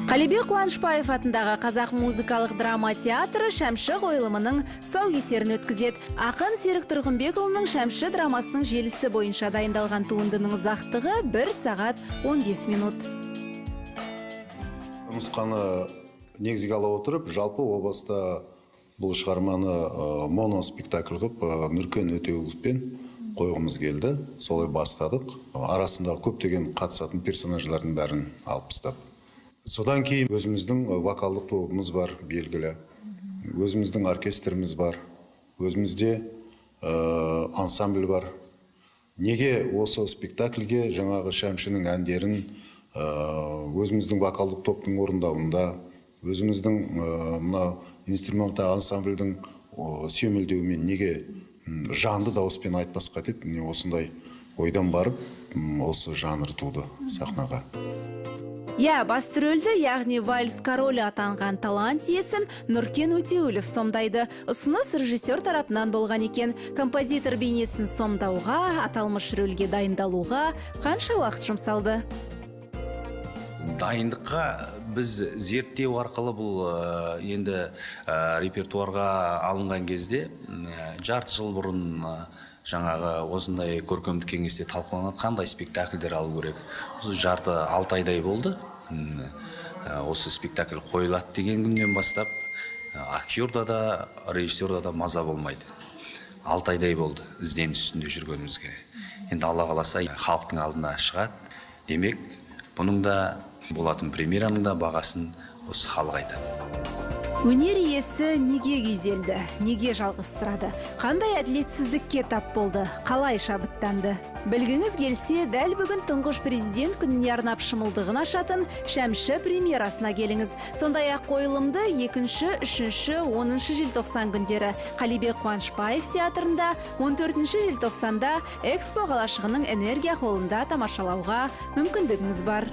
Қалибек Қуанышбаев атындағы Қазақ музыкалық драма театры Шәмші қойылымының тұсаукесерін өткізеді. Ақын Серік Тұрғынбекұлының Шәмші драмасының желісі бойынша дайындалған туындының ұзақтығы 1 сағат 15 минут. Нұсқаны негізге ала отырып, жалпы облыста бұл шығарманы моноспектакль қылып, Нұркен Өтеуовпен қойғымыз келді. Солай бастадық. Арасындағы көптеген қатысатын персонаждардың бәрін алып тастап. Содан кейін өзіміздің вокалдық тобымыз бар, белгілі. Өзіміздің оркестріміз бар. Өзімізде ансамбль бар. Неге осы спектакльге жаңағы Шәмшінің әндерін өзіміздің вокалдық топтың орындауында, өзіміздің инструменталды ансамбльдің сүйемелдеуімен неге жанды дауыспен айтпасқа деп, осындай ойдан барып, осы жанр туды сахнаға. Басты рөлді, яғни вальс королі атанған талант иесін Нұркен Өтеуов сомдайды. Ұсыныс режиссер тарапынан болған екен. Композитор бейнесін сомдауға, аталмыш рөлге дайындалуға қанша уақыт жұмсалды? Дайындыққа біз зерттеу арқылы бұл енді репертуарға алынған кезде жарты жыл бұрын жаңағы осындай көркемдік кеңесте талқыланған қандай спектакльдер алу керек. Осы жарты 6 айдай болды. Осы спектакль қойылады деген күннен бастап актерда да, режиссерда да маза болмайды. 6 айдай болды ізденіс үстінде жүргенімізге. Енді Алла қаласа халықтың алдына шығады. Демек, бұның да болатын премьераның да бағасын осы халық айтады. Өнер иесі неге күйзелді, неге жалғызсырады, қандай әділетсіздікке тап болды, қалай шабыттанды? Білгіңіз келсе, дәл бүгін тұңғыш президент күніне арнап шымылдығын ашатын Шәмші премьерасына келіңіз. Сондай-ақ қойылымды 2-ші, 3-ші, 10-ші желтоқсан күндері Қалибек Қуанышбаев театрында, 14-ші желтоқсанда Экспо қалашығының энергия холлында тамашалауға мүмкіндігіңіз бар.